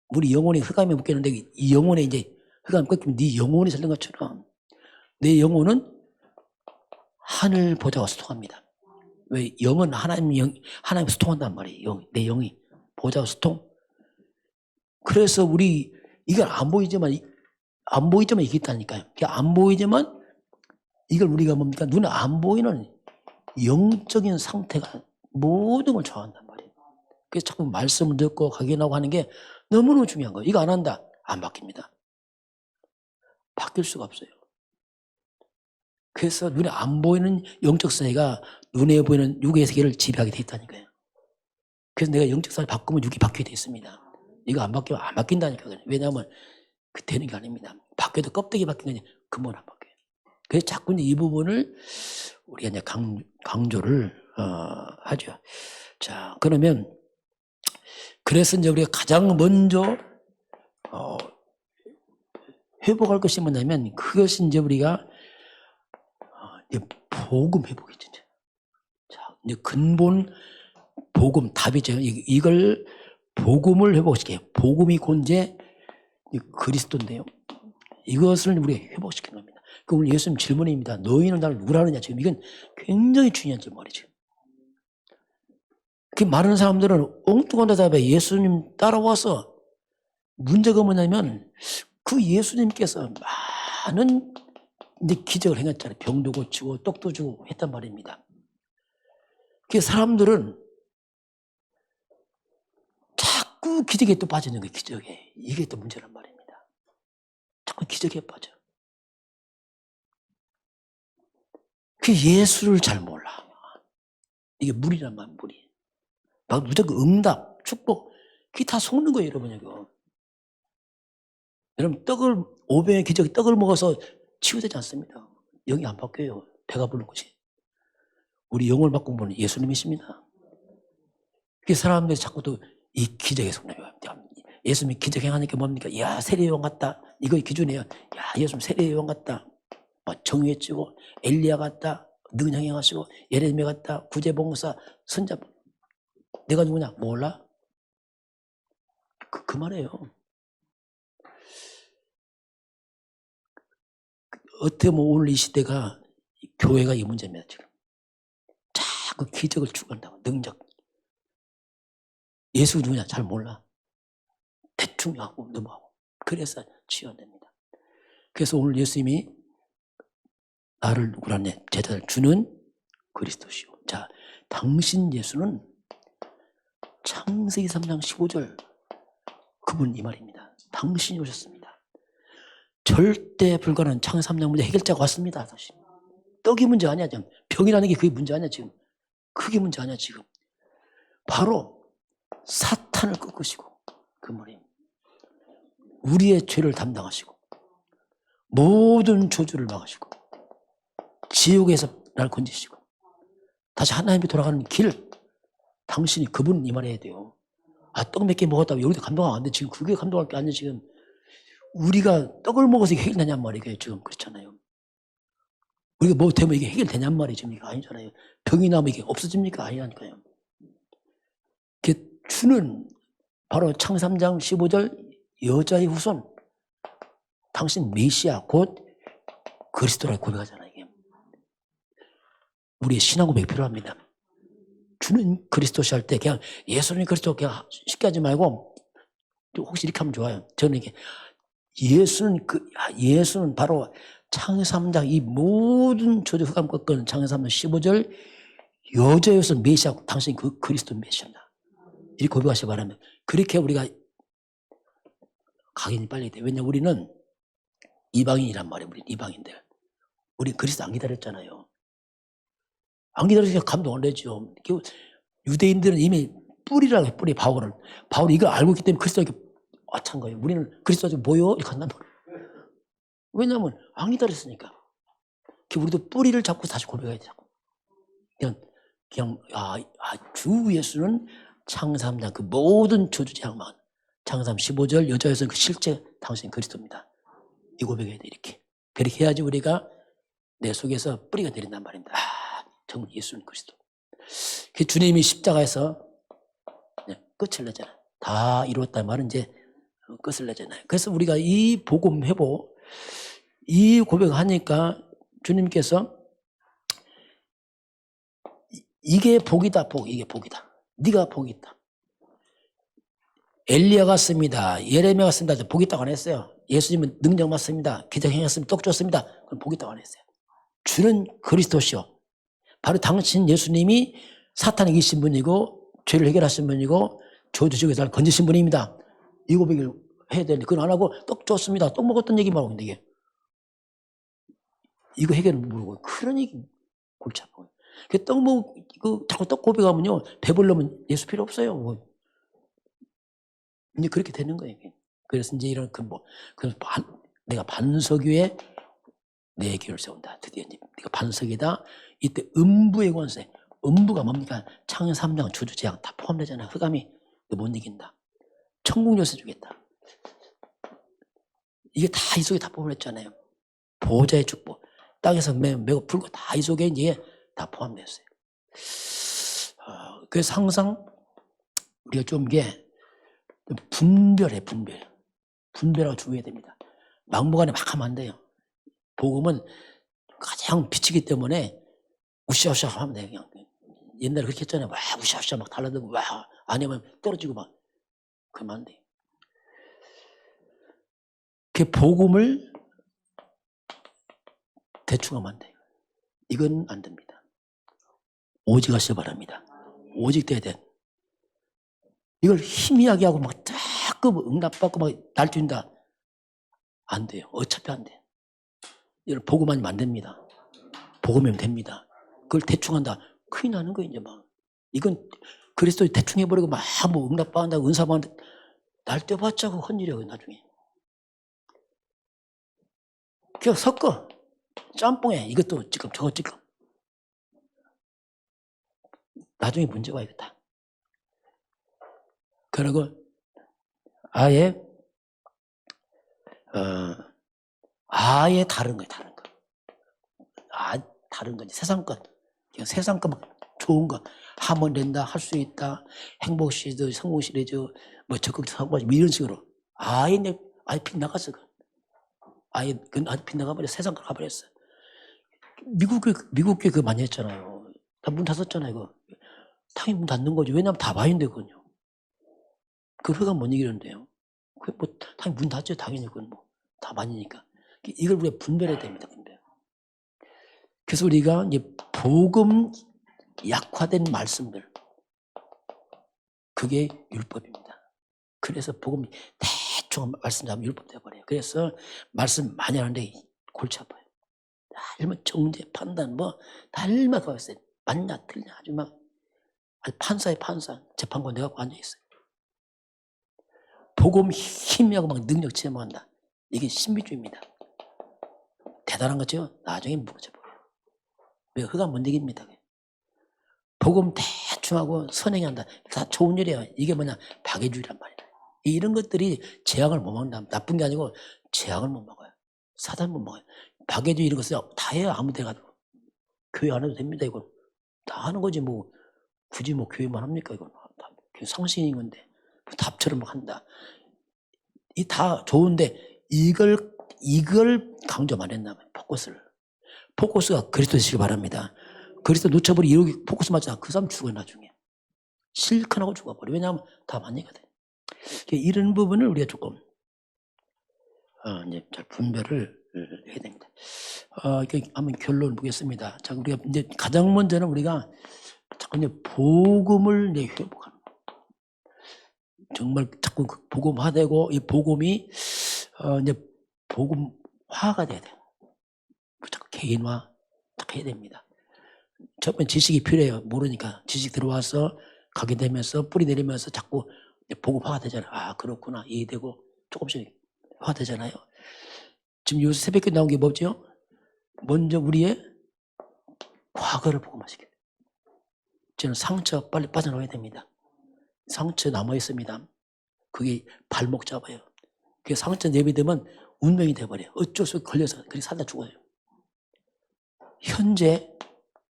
우리 영혼이 흑암에 묶였는데 이 영혼에 이제 흑암 꺾이면 네 영혼이 잘된 것처럼 내 영혼은 하늘 보좌와 소통합니다. 왜? 영은 하나님 소통한단 말이에요. 내 영이 보좌와 소통. 그래서 우리 이걸 안 보이지만 이게 있다니까요. 안 보이지만 이걸 우리가 뭡니까? 눈에 안 보이는 영적인 상태가 모든 걸 좋아한단 말이에요. 그래서 자꾸 말씀을 듣고 확인하고 하는 게 너무너무 중요한 거예요. 이거 안 한다, 안 바뀝니다. 바뀔 수가 없어요. 그래서 눈에 안 보이는 영적 세계가 눈에 보이는 육의 세계를 지배하게 돼 있다니까요. 그래서 내가 영적 세계를 바꾸면 육이 바뀌게 돼 있습니다. 이거 안 바뀌면 안 바뀐다니까요. 왜냐하면 그 되는 게 아닙니다. 바뀌어도 껍데기 바뀐 거지 근본 안 바뀌어요. 그래서 자꾸 이 부분을 우리가 이제 강조를 하죠. 자, 그러면 그래서 이제 우리가 가장 먼저 회복할 것이 뭐냐면, 그것이 이제 우리가 이제 복음 회복이죠. 자, 이제 근본 복음 답이죠. 이걸 복음을 회복시켜요. 복음이 곧 이제 그리스도인데요. 이것을 우리가 회복시키는 겁니다. 오늘 예수님 질문입니다. 너희는 나를 누구라 하느냐. 지금 이건 굉장히 중요한 질문이죠. 많은 사람들은 엉뚱한 대답에 예수님 따라와서 문제가 뭐냐면, 그 예수님께서 많은 이제 기적을 행했잖아요. 병도 고치고 떡도 주고 했단 말입니다. 그 사람들은 자꾸 기적에 또 빠지는 거예요. 기적에. 이게 또 문제란 말입니다. 자꾸 기적에 빠져. 예수를 잘 몰라. 이게 무리란 말이야, 무리. 막 무조건 응답, 축복, 그게 다 속는 거예요, 여러분. 이거. 여러분, 500의 기적이 떡을 먹어서 치유되지 않습니다. 영이 안 바뀌어요. 배가 부른 것이. 우리 영을 바꾼 분은 예수님이십니다. 사람들이 자꾸 또 이 기적에 속는 거예요. 예수님이 기적 행하니까 뭡니까? 야, 세례요한 같다. 이거 기준이에요. 야, 예수님 세례요한 같다. 정의해지고 엘리야 같다. 능력 행하시고 예레미야 같다. 구제봉사, 선자. 내가 누구냐? 몰라? 그만해요. 어떻게 보면 오늘 이 시대가, 교회가 이 문제입니다, 지금. 자꾸 기적을 추구한다고, 능력. 예수 누구냐? 잘 몰라. 대충 하고 넘어가고. 그래서 치유됩니다. 그래서 오늘 예수님이 나를 누구라네 제자를 주는 그리스도시오. 자, 당신 예수는 창세기 3장 15절 그분 이 말입니다. 당신이 오셨습니다. 절대 불가능한 창세기 3장 문제 해결자가 왔습니다. 다시. 떡이 문제 아니야. 지금. 병이라는 게 그게 문제 아니야. 지금. 그게 문제 아니야. 지금. 바로 사탄을 꺾으시고 그 말이 우리의 죄를 담당하시고 모든 저주를 막으시고 지옥에서 날 건지시고 다시 하나님께 돌아가는 길 당신이 그분 이 말해야 돼요. 아, 떡 몇 개 먹었다고 여기도 감동하면 안 돼. 지금 그게 감동할 게 아니야. 지금 우리가 떡을 먹어서 이게 해결되냔 말이에요. 지금 그렇잖아요. 우리가 뭐 되면 이게 해결되냔 말이에요. 지금 이게 아니잖아요. 병이 나면 이게 없어집니까? 아니라니까요. 그 주는 바로 창세기 3장 15절 여자의 후손 당신 메시아 곧 그리스도라고 고백하잖아요. 이게. 우리의 신앙 고백이 필요합니다. 주는 그리스도시 할 때 그냥 예수님 그리스도 그냥 쉽게 하지 말고 혹시 이렇게 하면 좋아요. 저는 이게 예수는 바로 창세기 3장 이 모든 저주 흑암 꺾은 창세기 3장 15절 여자의 후손 메시아 당신 그 그리스도 메시아다. 이렇게 고백하시기 바랍니다. 그렇게 우리가 각인이 빨리 돼. 왜냐면 우리는 이방인이란 말이에요. 우리 이방인들. 우리 그리스도 안 기다렸잖아요. 안 기다려서 감동 안 되죠. 유대인들은 이미 뿌리라고 해, 뿌리 바울을. 바울이 이걸 알고 있기 때문에 그리스도에게 와찬 거예요. 우리는 그리스도에게 뭐요? 이렇게 한단 말이에요. 왜냐하면 안 기다렸으니까. 우리도 뿌리를 잡고 다시 고백해야 되고. 주 예수는 창세기 3장 그 모든 저주제 항만 창세기 15절 여자에서는 그 실제 당신 그리스도입니다. 이 고백해야 돼 이렇게. 그렇게 해야지 우리가 내 속에서 뿌리가 내린단 말입니다. 정말 예수는 그리스도. 그 주님이 십자가에서 끝을 내잖아요. 다 이루었다는 말은 이제 끝을 내잖아요. 그래서 우리가 이 복음 회복, 이 고백하니까 주님께서 이게 복이다, 복. 이게 복이다. 네가 복이 있다. 엘리야가 왔습니다. 예레미야가 왔습니다. 복이 있다고 안 했어요. 예수님은 능력 맞습니다. 기적 행했습니다. 똑 줬습니다. 그럼 복이 있다고 안 했어요. 주는 그리스도시오. 바로 당신 예수님이 사탄에 이기신 분이고 죄를 해결하신 분이고 저주 지옥에서 날 건지신 분입니다. 이 고백을 해야 되는데 그건 안 하고 떡 줬습니다. 떡 먹었던 얘기만 하고 있는데 이게 이거 해결을 모르고 그런 얘기 골치 아파요. 자꾸 떡 고백하면요 배불러면 예수 필요 없어요. 이제 그렇게 되는 거예요. 그래서 이제 이런 내가 반석 위에 내 길을 세운다. 드디어 이제 네가 반석이다. 이때 음부의 권세. 음부가 뭡니까? 창세기 3장 저주 재앙 다 포함되잖아요. 흑암이 너 못 이긴다. 천국 열쇠 주겠다. 이게 다 이 속에 다 포함됐잖아요. 보호자의 축복. 땅에서 매고 풀고 다 이 속에 이제 다 포함됐어요. 그래서 항상 우리가 좀 이게 분별해. 분별하고 주의해야 됩니다. 막무가내 막 하면 안 돼요. 복음은 가장 비치기 때문에 우샤우샤 하면 돼요. 그냥. 옛날에 그렇게 했잖아요. 막 우샤우샤 막 달라들고 막 아니면 떨어지고 막 그러면 안 돼요. 그 복음을 대충 하면 안 돼요. 이건 안 됩니다. 오직 하시기 바랍니다. 오직 돼야 돼. 이걸 희미하게 하고 막 자꾸 응답받고 막 날뛴다. 안 돼요. 어차피 안 돼요. 이걸 복음 아니면 안 됩니다. 복음이면 됩니다. 그걸 대충 한다. 큰일 나는 거예요, 이제 막. 이건 그리스도 대충 해버리고 막 뭐 응답받는다고 은사받는다. 날뛰어봤자고 헌일이에요, 나중에. 그냥 섞어. 짬뽕에 이것도 지금 저거 지금. 나중에 문제가 있겠다. 그리고 아예 다른 거예요, 다른 거. 다른 거지. 세상 것. 그냥 세상 것 막 좋은 거. 하면 된다, 할 수 있다, 행복 시리즈, 성공 시리즈, 뭐 적극 사고, 이런 식으로. 아예 빗나갔어. 아예 빗나가버려. 세상 걸 가버렸어. 미국 교회 그거 많이 했잖아요. 다 문 닫았잖아요, 이거. 당연히 문 닫는 거지. 왜냐면 다 마인드 거든요. 그 흑암 못 이기는데요. 뭐, 당연히 문 닫죠. 당연히 그건 뭐, 다 많으니까. 이걸 우리가 분별해야 됩니다. 분별. 그래서 우리가 이제 복음 약화된 말씀들, 그게 율법입니다. 그래서 복음이 대충 말씀 잡으면 율법 돼버려요. 그래서 말씀 많이 하는데 골치 아파요. 달마 정죄, 판단, 뭐, 달마 그거 있어요. 맞냐, 틀냐, 아주 막, 판사의 판사, 재판관 내가 앉아있어요. 복음 힘하고 막 능력 체험한다. 이게 신비주의입니다. 대단한 거죠? 나중에 무너져버려요. 왜? 그가 못 이깁니다. 복음 대충 하고 선행한다. 다 좋은 일이에요. 이게 뭐냐? 박애주의란 말이다. 이런 것들이 재앙을 못 먹는다. 나쁜 게 아니고 재앙을 못 먹어요. 사단 못 먹어요. 박애주의 이런 것을 다 해요. 아무 데 가도. 교회 안 해도 됩니다. 이건 다 하는 거지 뭐. 굳이 뭐 교회만 합니까? 이건 다 상식인 건데 답처럼 한다. 이 다 좋은데 이걸 강조만 했나면 포커스가 그리스도 되시길 바랍니다. 그리스도 놓쳐버리 이러기 포커스 맞잖아. 그 사람 죽어요 나중에. 실컷하고 죽어버려. 왜냐하면 다 만이거든. 이런 부분을 우리가 조금 이제 잘 분별을 해야 됩니다. 이렇게 한번 결론 보겠습니다. 자, 우리가 이제 가장 먼저는 우리가 자꾸 이제 복음을 이제 회복하는 거. 정말 자꾸 복음화되고 이 복음이 이제 복음화가 돼야 돼요. 자꾸 개인화 딱 해야 됩니다. 처음엔 지식이 필요해요. 모르니까 지식 들어와서 가게 되면서 뿌리 내리면서 자꾸 복음화가 되잖아요. 아 그렇구나 이해되고 조금씩 화되잖아요. 지금 요새 새벽에 나온 게 뭐죠? 먼저 우리의 과거를 복음화시켜요. 저는 상처 빨리 빠져나와야 됩니다. 상처 남아있습니다. 그게 발목 잡아요. 그게 상처 내비되면 운명이 돼버려요. 어쩔 수 없이 걸려서 그렇게 살다 죽어요. 현재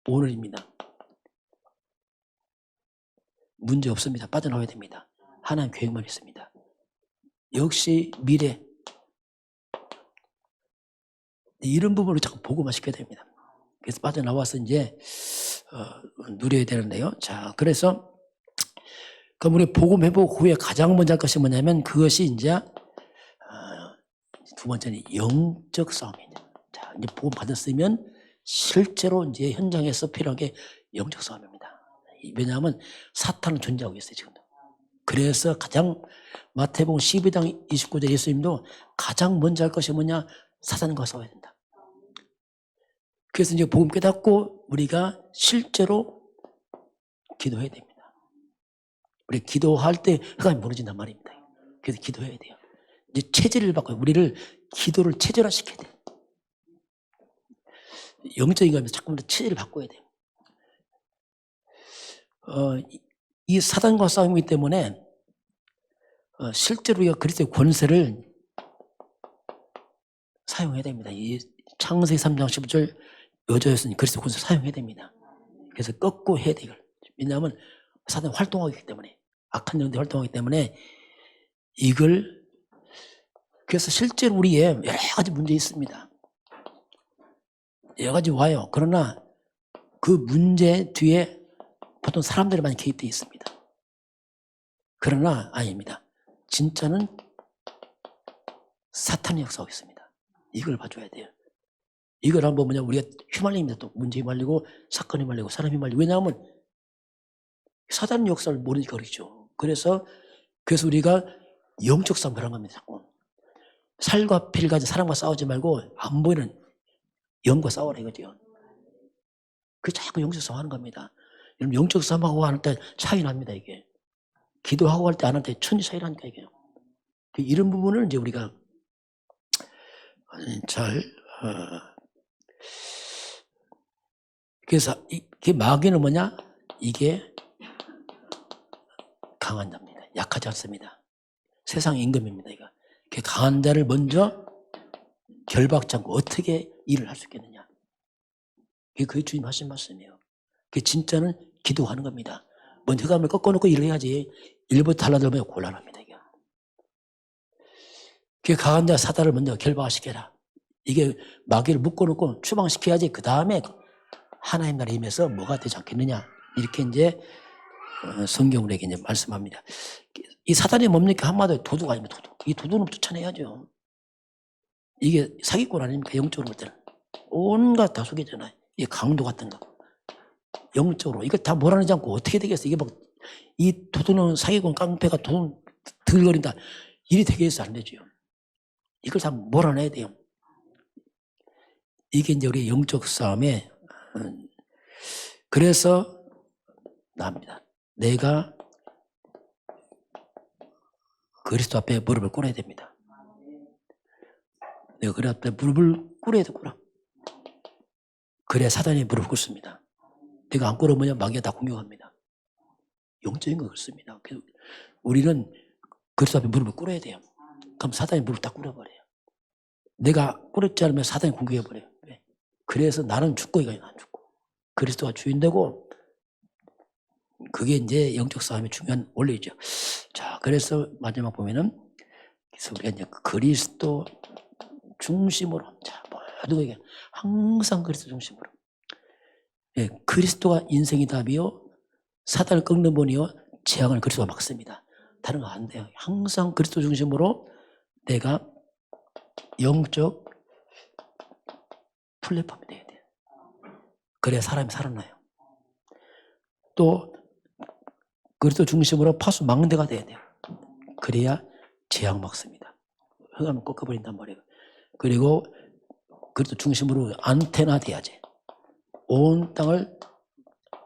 오늘입니다. 문제 없습니다. 빠져나와야 됩니다. 하나님 계획만 있습니다. 역시 미래 이런 부분을 자꾸 복음화시켜야 됩니다. 그래서 빠져나와서 이제 누려야 되는데요. 자, 그래서 그럼 우리 복음 회복 후에 가장 먼저 할 것이 뭐냐면 그것이 이제 두 번째는 영적 싸움입니다. 자, 이제 복음 받았으면 실제로 이제 현장에서 필요한 게 영적 싸움입니다. 왜냐하면 사탄은 존재하고 있어요 지금도. 그래서 가장 마태복음 12장 29절 예수님도 가장 먼저 할 것이 뭐냐? 사탄과 싸워야 된다. 그래서 이제 복음 깨닫고 우리가 실제로 기도해야 됩니다. 우리 기도할 때 흑암이 무너진단 말입니다. 그래서 기도해야 돼요. 이제 체질을 바꿔요. 우리를 기도를 체질화시켜야 돼요. 영적인 거면서 자꾸 체질을 바꿔야 돼요. 이 사단과 싸움이기 때문에 실제로 우리가 그리스도의 권세를 사용해야 됩니다. 이 창세기 3장 15절 여자였으니 그리스도의 권세 사용해야 됩니다. 그래서 꺾고 해야 돼요. 왜냐하면 사단이 활동하기 때문에 악한 영들이 활동하기 때문에 이걸 그래서 실제로 우리의 여러 가지 문제 있습니다. 여러 가지 와요. 그러나 그 문제 뒤에 보통 사람들이 많이 개입되어 있습니다. 그러나 아닙니다. 진짜는 사탄이 역사하고 있습니다. 이걸 봐줘야 돼요. 이걸 한번 뭐냐 우리가 휘말립니다. 또 문제에 말리고 사건이 말리고 사람이 말리고 왜냐하면 사탄의 역사를 모르니까 그러죠. 그래서 우리가 영적 싸움을 하는 겁니다. 자꾸. 살과 피를 가진 사람과 싸우지 말고 안 보이는 영과 싸우라 이거죠. 그 자꾸 영적 싸움 하는 겁니다. 영적 싸움하고 할 때 차이 납니다, 이게. 기도하고 할 때 안 할 때 천지 차이 나니까, 이게. 이런 부분을 이제 우리가 잘, 그래서 이게 마귀는 뭐냐? 이게 강한 자입니다. 약하지 않습니다. 세상 임금입니다, 이거. 강한 자를 먼저 결박지 않고 어떻게 일을 할 수 있겠느냐. 그게 주님 하신 말씀이에요. 그 진짜는 기도하는 겁니다. 먼저 흑암을 꺾어놓고 일을 해야지. 일부터 달라들면 곤란합니다. 이게. 그 강한 자 사단을 먼저 결박시켜라. 이게 마귀를 묶어놓고 추방시켜야지. 그 다음에 하나님 나라에 임해서 뭐가 되지 않겠느냐. 이렇게 이제 성경으로 이제 말씀합니다. 이 사단이 뭡니까? 한마디로 도둑 아닙니까? 도둑. 이 도둑은 쫓아내야죠. 이게 사기꾼 아닙니까? 영적으로 볼 때는. 온갖 다 속이잖아요. 이게 강도 같은 거. 영적으로. 이걸 다 몰아내지 않고 어떻게 되겠어? 이게 막, 이 도둑은 사기꾼 깡패가 돈 들거린다. 일이 되겠어? 안 되죠. 이걸 다 몰아내야 돼요. 이게 이제 우리 영적 싸움에, 그래서 나옵니다. 내가 그리스도 앞에 무릎을 꿇어야 됩니다. 내가 그리스도 앞에 무릎을 꿇어야 돼, 꿇어. 그래야 사단이 무릎을 꿇습니다. 내가 안 꿇으면 마귀가 다 공격합니다. 영적인 거 그렇습니다. 우리는 그리스도 앞에 무릎을 꿇어야 돼요. 그럼 사단이 무릎을 다 꿇어버려요. 내가 꿇었지 않으면 사단이 공격해버려요. 왜? 그래서 나는 죽고 이거 안 죽고. 그리스도가 주인되고, 그게 이제 영적 싸움의 중요한 원리죠. 자, 그래서 마지막 보면은, 그래서 우리가 이제 그리스도 중심으로, 자, 모든 게 항상 그리스도 중심으로. 예, 그리스도가 인생의 답이요, 사단을 꺾는 분이요, 재앙을 그리스도가 막습니다. 다른 거 안 돼요. 항상 그리스도 중심으로 내가 영적 플랫폼이 돼야 돼요. 그래야 사람이 살아나요. 또 그리스도 중심으로 파수 망대가 돼야 돼요. 그래야 재앙 막습니다. 흑암을 꺾어버린단 말이에요. 그리고 그리스도 중심으로 안테나 돼야지. 온 땅을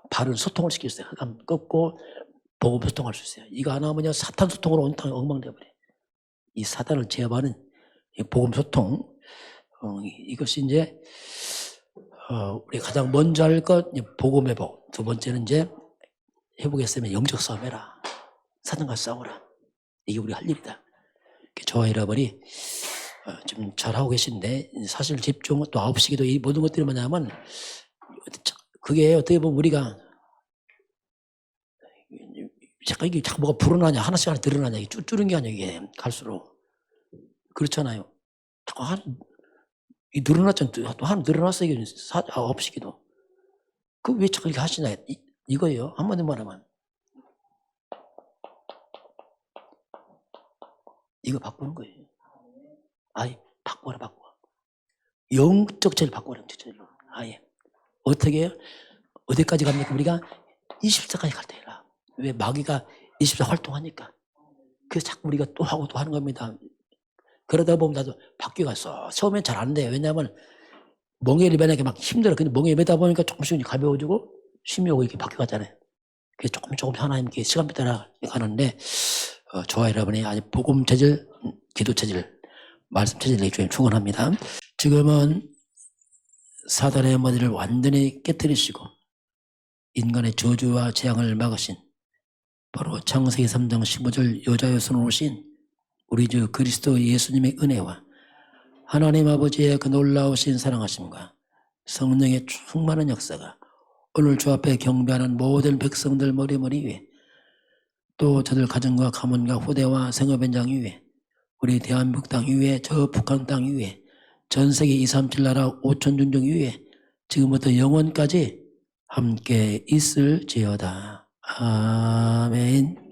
바른 소통을 시킬 수 있어요. 흑암 꺾고 복음 소통할 수 있어요. 이거 안 하면 사탄 소통으로 온 땅이 엉망되어버려요. 이 사단을 제압하는 복음 소통, 이것이 이제 우리 가장 먼저 할 것 복음 회복. 두 번째는 이제 회복했으면 영적 싸움해라. 사단과 싸워라. 이게 우리 할 일이다. 저와 여러분이 좀 잘하고 계신데, 사실 집중 또 9시 기도 이 모든 것들이 뭐냐면, 그게 어떻게 보면 우리가 잠깐 이게 자꾸 뭐가 불어나냐, 하나씩 하나 드러나냐, 이게 줄은 게 아니야, 이게 갈수록. 그렇잖아요. 자꾸 이 늘어났잖아. 또 하나 늘어났어, 이게 9시 기도. 그 왜 자꾸 이렇게 하시냐, 이거예요. 한마디 말하면. 이거 바꾸는 거예요. 아예 바꿔라. 영적 체를 바꿔라. 영적 체를. 아예. 어떻게 해요? 어디까지 갑니까? 우리가 20세까지 갈 때라. 왜? 마귀가 20세 활동하니까. 그래서 자꾸 우리가 또 하고 또 하는 겁니다. 그러다 보면 나도 바뀌어갔어. 처음엔 잘 안 돼요. 왜냐하면 멍에를 매니까 막 힘들어. 근데 멍에 매다 보니까 조금씩 가벼워지고 힘이 오고 이렇게 바뀌어가잖아요. 그래서 조금 하나님께 시간에 따라 가는데, 저와 여러분이 아주 복음 체질, 기도 체질, 말씀 체질을 충원합니다. 지금은 사단의 머리를 완전히 깨뜨리시고 인간의 저주와 재앙을 막으신 바로 창세기 3장 15절 여자의 손으로 오신 우리 주 그리스도 예수님의 은혜와 하나님 아버지의 그 놀라우신 사랑하심과 성령의 충만한 역사가 오늘 주 앞에 경배하는 모든 백성들 머리 위에, 또 저들 가정과 가문과 후대와 생업 현장 위에, 우리 대한민국 땅 위에, 저 북한 땅 위에, 전 세계 237 나라 5천 준종 위에 지금부터 영원까지 함께 있을지어다. 아멘.